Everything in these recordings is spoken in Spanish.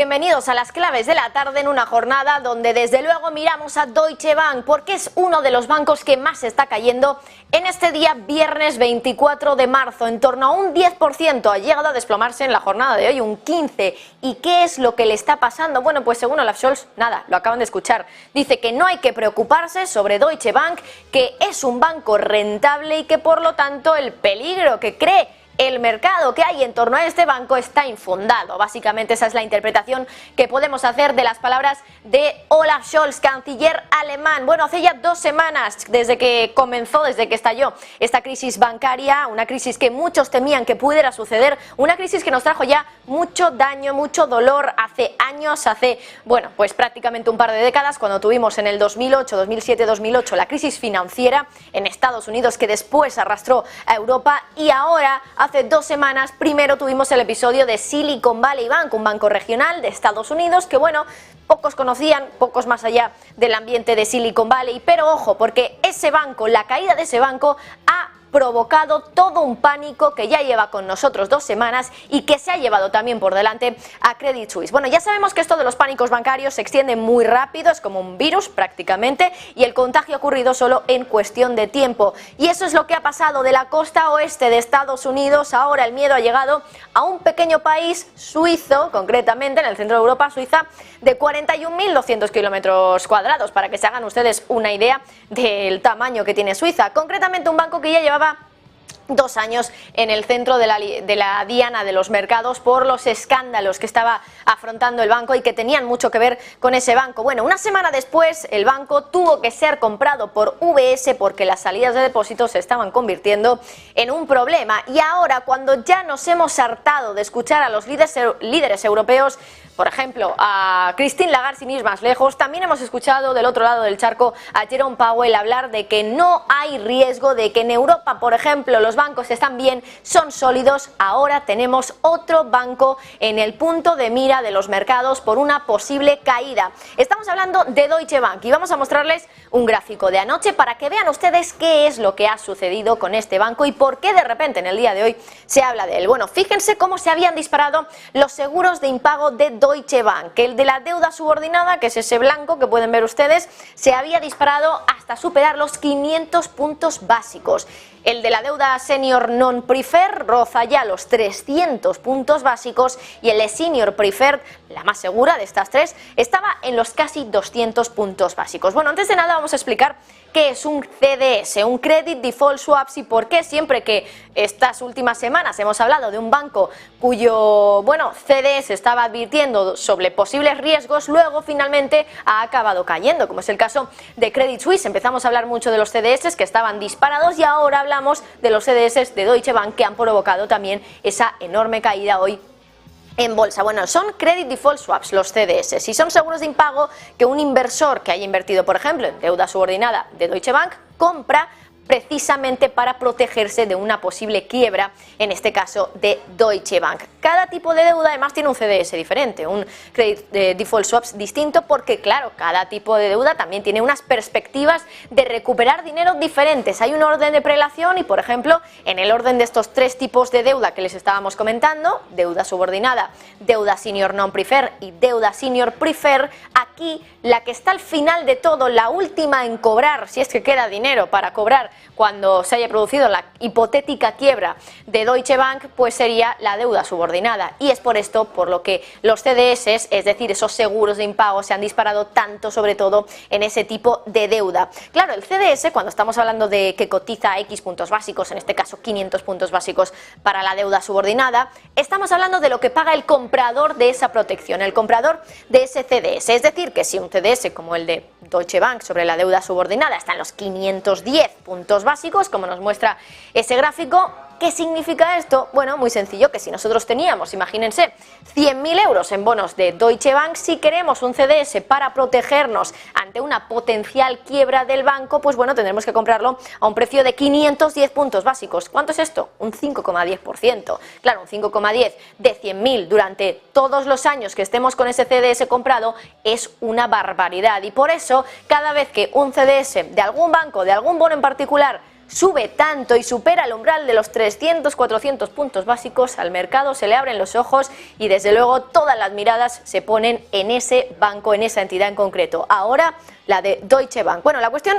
Bienvenidos a las claves de la tarde en una jornada donde desde luego miramos a Deutsche Bank porque es uno de los bancos que más está cayendo en este día viernes 24 de marzo, en torno a un 10%, ha llegado a desplomarse en la jornada de hoy un 15%. ¿Y qué es lo que le está pasando? Bueno, pues según Olaf Scholz, nada, lo acaban de escuchar, dice que no hay que preocuparse sobre Deutsche Bank, que es un banco rentable y que por lo tanto el peligro que cree el mercado que hay en torno a este banco está infundado. Básicamente esa es la interpretación que podemos hacer de las palabras de Olaf Scholz, canciller alemán. Bueno, hace ya 2 semanas desde que comenzó, desde que estalló esta crisis bancaria, una crisis que muchos temían que pudiera suceder, una crisis que nos trajo ya mucho daño, mucho dolor hace años, bueno, pues prácticamente un par de décadas, cuando tuvimos en el 2008, 2007, 2008 la crisis financiera en Estados Unidos que después arrastró a Europa, y ahora hace 2 semanas primero tuvimos el episodio de Silicon Valley Bank, un banco regional de Estados Unidos que, bueno, pocos conocían, pocos más allá del ambiente de Silicon Valley, pero ojo, porque ese banco, la caída de ese banco ha provocado todo un pánico que ya lleva con nosotros 2 semanas y que se ha llevado también por delante a Credit Suisse. Bueno, ya sabemos que esto de los pánicos bancarios se extiende muy rápido, es como un virus prácticamente, y el contagio ha ocurrido solo en cuestión de tiempo. Y eso es lo que ha pasado de la costa oeste de Estados Unidos. Ahora el miedo ha llegado a un pequeño país suizo, concretamente en el centro de Europa, Suiza, de 41.200 kilómetros cuadrados, para que se hagan ustedes una idea del tamaño que tiene Suiza. Concretamente un banco que ya llevaba 2 años en el centro de la diana de los mercados por los escándalos que estaba afrontando el banco y que tenían mucho que ver con ese banco. Bueno, una semana después el banco tuvo que ser comprado por UBS porque las salidas de depósitos se estaban convirtiendo en un problema. Y ahora, cuando ya nos hemos hartado de escuchar a los líderes europeos, por ejemplo, a Christine Lagarde, sin ir más lejos, también hemos escuchado del otro lado del charco a Jerome Powell hablar de que no hay riesgo, de que en Europa, por ejemplo, los bancos están bien, son sólidos. Ahora tenemos otro banco en el punto de mira de los mercados por una posible caída. Estamos hablando de Deutsche Bank y vamos a mostrarles un gráfico de anoche para que vean ustedes qué es lo que ha sucedido con este banco y por qué de repente en el día de hoy se habla de él. Bueno, fíjense cómo se habían disparado los seguros de impago de Deutsche Bank. El de la deuda subordinada, que es ese blanco que pueden ver ustedes, se había disparado hasta superar los 500 puntos básicos. El de la deuda senior non-preferred roza ya los 300 puntos básicos y el de senior preferred, la más segura de estas tres, estaba en los casi 200 puntos básicos. Bueno, antes de nada vamos a explicar qué es un CDS, un Credit Default Swaps, y por qué siempre que estas últimas semanas hemos hablado de un banco cuyo, bueno, CDS estaba advirtiendo sobre posibles riesgos, luego finalmente ha acabado cayendo, como es el caso de Credit Suisse. Empezamos a hablar mucho de los CDS que estaban disparados y ahora hablamos de los CDS de Deutsche Bank que han provocado también esa enorme caída hoy en bolsa. Bueno, son Credit Default Swaps, los CDS, y son seguros de impago que un inversor que haya invertido, por ejemplo, en deuda subordinada de Deutsche Bank, compra precisamente para protegerse de una posible quiebra, en este caso de Deutsche Bank. Cada tipo de deuda además tiene un CDS diferente, un Credit Default Swaps distinto, porque claro, cada tipo de deuda también tiene unas perspectivas de recuperar dinero diferentes. Hay un orden de prelación y, por ejemplo, en el orden de estos 3 tipos de deuda que les estábamos comentando, deuda subordinada, deuda senior non-preferred y deuda senior preferred, aquí la que está al final de todo, la última en cobrar, si es que queda dinero para cobrar cuando se haya producido la hipotética quiebra de Deutsche Bank, pues sería la deuda subordinada. Y es por esto por lo que los CDS, es decir, esos seguros de impago, se han disparado tanto, sobre todo en ese tipo de deuda. Claro, el CDS, cuando estamos hablando de que cotiza X puntos básicos, en este caso 500 puntos básicos para la deuda subordinada, estamos hablando de lo que paga el comprador de esa protección, el comprador de ese CDS. Es decir, que si un CDS como el de Deutsche Bank sobre la deuda subordinada está en los 510 puntos básicos, como nos muestra ese gráfico, ¿qué significa esto? Bueno, muy sencillo, que si nosotros teníamos, imagínense, 100.000 euros en bonos de Deutsche Bank, si queremos un CDS para protegernos ante una potencial quiebra del banco, pues bueno, tendremos que comprarlo a un precio de 510 puntos básicos. ¿Cuánto es esto? Un 5,10%. Claro, un 5,10 de 100.000 durante todos los años que estemos con ese CDS comprado es una barbaridad, y por eso cada vez que un CDS de algún banco, de algún bono en particular, sube tanto y supera el umbral de los 300-400 puntos básicos, al mercado se le abren los ojos y desde luego todas las miradas se ponen en ese banco, en esa entidad en concreto. Ahora la de Deutsche Bank. Bueno, la cuestión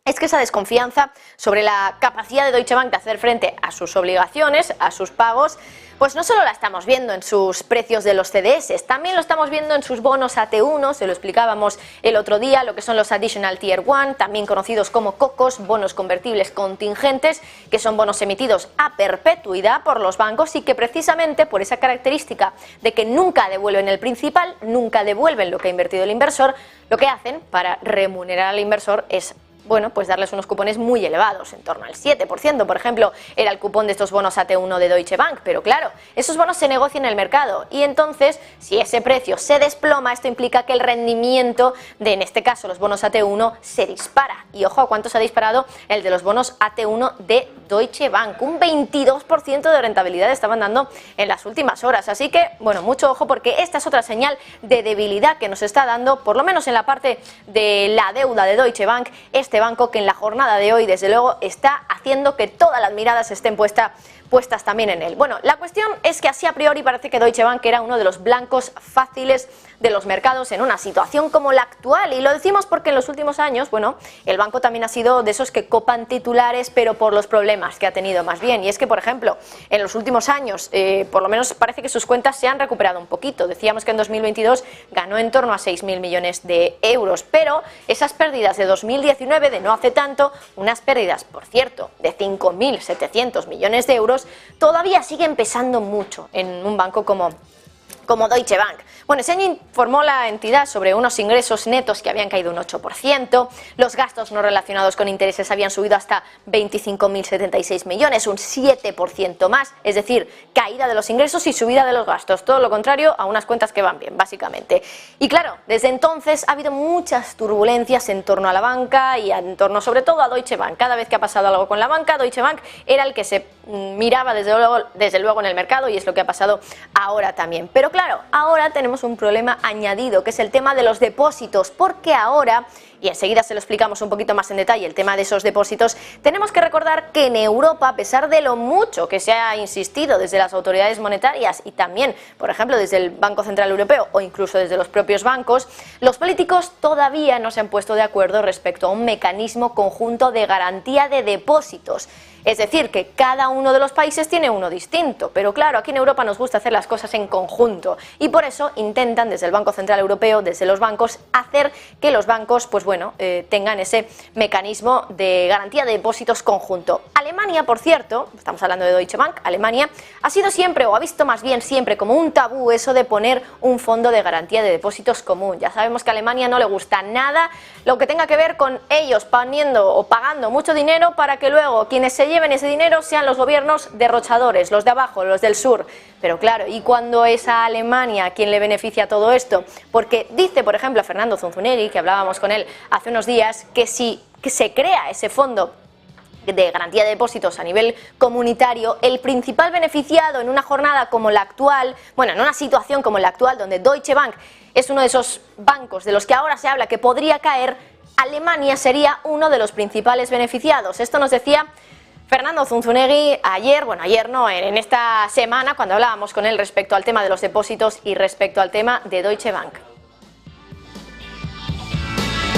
es que esa desconfianza sobre la capacidad de Deutsche Bank de hacer frente a sus obligaciones, a sus pagos, pues no solo la estamos viendo en sus precios de los CDS, también lo estamos viendo en sus bonos AT1, se lo explicábamos el otro día, lo que son los Additional Tier 1, también conocidos como COCOs, bonos convertibles contingentes, que son bonos emitidos a perpetuidad por los bancos y que precisamente por esa característica de que nunca devuelven el principal, nunca devuelven lo que ha invertido el inversor, lo que hacen para remunerar al inversor es, bueno, pues darles unos cupones muy elevados, en torno al 7%, por ejemplo, era el cupón de estos bonos AT1 de Deutsche Bank, pero claro, esos bonos se negocian en el mercado y entonces, si ese precio se desploma, esto implica que el rendimiento de, en este caso, los bonos AT1 se dispara. Y ojo, ¿a cuánto se ha disparado el de los bonos AT1 de Deutsche Bank? Un 22% de rentabilidad estaban dando en las últimas horas, así que, bueno, mucho ojo porque esta es otra señal de debilidad que nos está dando, por lo menos en la parte de la deuda de Deutsche Bank, este banco que en la jornada de hoy desde luego está haciendo que todas las miradas estén puestas también en él. Bueno, la cuestión es que así a priori parece que Deutsche Bank era uno de los blancos fáciles de los mercados en una situación como la actual, y lo decimos porque en los últimos años, bueno, el banco también ha sido de esos que copan titulares, pero por los problemas que ha tenido más bien, y es que, por ejemplo, en los últimos años, por lo menos parece que sus cuentas se han recuperado un poquito. Decíamos que en 2022 ganó en torno a 6.000 millones de euros, pero esas pérdidas de 2019, de no hace tanto, unas pérdidas, por cierto, de 5.700 millones de euros, todavía siguen pesando mucho en un banco como Deutsche Bank. Bueno, ese año informó la entidad sobre unos ingresos netos que habían caído un 8%, los gastos no relacionados con intereses habían subido hasta 25.076 millones, un 7% más, es decir, caída de los ingresos y subida de los gastos, todo lo contrario a unas cuentas que van bien, básicamente. Y claro, desde entonces ha habido muchas turbulencias en torno a la banca y en torno sobre todo a Deutsche Bank. Cada vez que ha pasado algo con la banca, Deutsche Bank era el que se miraba desde luego en el mercado, y es lo que ha pasado ahora también. Pero claro, ahora tenemos un problema añadido, que es el tema de los depósitos, porque ahora, y enseguida se lo explicamos un poquito más en detalle, el tema de esos depósitos, tenemos que recordar que en Europa, a pesar de lo mucho que se ha insistido desde las autoridades monetarias y también, por ejemplo, desde el Banco Central Europeo o incluso desde los propios bancos, los políticos todavía no se han puesto de acuerdo respecto a un mecanismo conjunto de garantía de depósitos. Es decir, que cada uno de los países tiene uno distinto, pero claro, aquí en Europa nos gusta hacer las cosas en conjunto y por eso intentan desde el Banco Central Europeo, desde los bancos, hacer que los bancos, pues bueno, tengan ese mecanismo de garantía de depósitos conjunto. Alemania, por cierto, estamos hablando de Deutsche Bank, Alemania ha sido siempre, o ha visto más bien siempre como un tabú eso de poner un fondo de garantía de depósitos común. Ya sabemos que a Alemania no le gusta nada lo que tenga que ver con ellos poniendo o pagando mucho dinero para que luego quienes se lleven ese dinero sean los gobiernos derrochadores, los de abajo, los del sur. Pero claro, ¿y cuándo es a Alemania a quien le beneficia todo esto? Porque dice, por ejemplo, Fernando Zunzunegui, que hablábamos con él hace unos días, que si se crea ese fondo de garantía de depósitos a nivel comunitario, el principal beneficiado en una jornada como la actual, bueno, en una situación como la actual, donde Deutsche Bank es uno de esos bancos de los que ahora se habla que podría caer, Alemania sería uno de los principales beneficiados. Esto nos decía Fernando Zunzunegui ayer, bueno, ayer no, en esta semana, cuando hablábamos con él respecto al tema de los depósitos y respecto al tema de Deutsche Bank.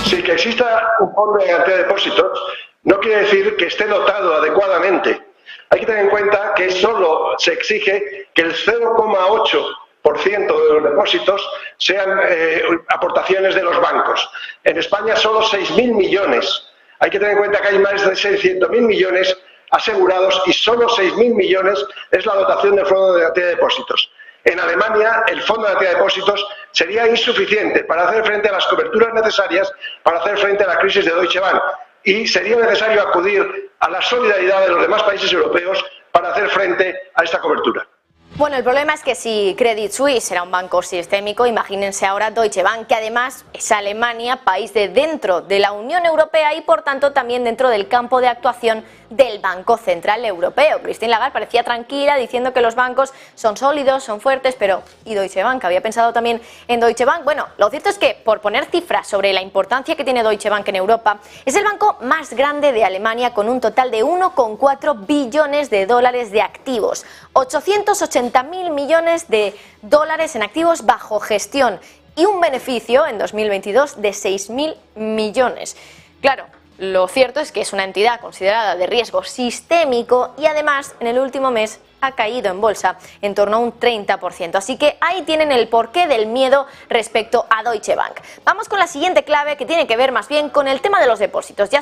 Sí, que exista un fondo de garantía de depósitos no quiere decir que esté dotado adecuadamente. Hay que tener en cuenta que solo se exige que el 0,8% de los depósitos sean aportaciones de los bancos. En España solo 6.000 millones. Hay que tener en cuenta que hay más de 600.000 millones asegurados y solo 6.000 millones es la dotación del fondo de garantía de depósitos. En Alemania, el fondo de garantía de depósitos sería insuficiente para hacer frente a las coberturas necesarias para hacer frente a la crisis de Deutsche Bank, y sería necesario acudir a la solidaridad de los demás países europeos para hacer frente a esta cobertura. Bueno, el problema es que si Credit Suisse era un banco sistémico, imagínense ahora Deutsche Bank, que además es Alemania, país de dentro de la Unión Europea y por tanto también dentro del campo de actuación del Banco Central Europeo. Christine Lagarde parecía tranquila diciendo que los bancos son sólidos, son fuertes, pero ¿y Deutsche Bank? ¿Había pensado también en Deutsche Bank? Bueno, lo cierto es que, por poner cifras sobre la importancia que tiene Deutsche Bank en Europa, es el banco más grande de Alemania con un total de 1,4 billones de dólares de activos, 880.000 millones de dólares en activos bajo gestión y un beneficio en 2022 de 6.000 millones. Claro, lo cierto es que es una entidad considerada de riesgo sistémico y además en el último mes ha caído en bolsa en torno a un 30%. Así que ahí tienen el porqué del miedo respecto a Deutsche Bank. Vamos con la siguiente clave, que tiene que ver más bien con el tema de los depósitos. Ya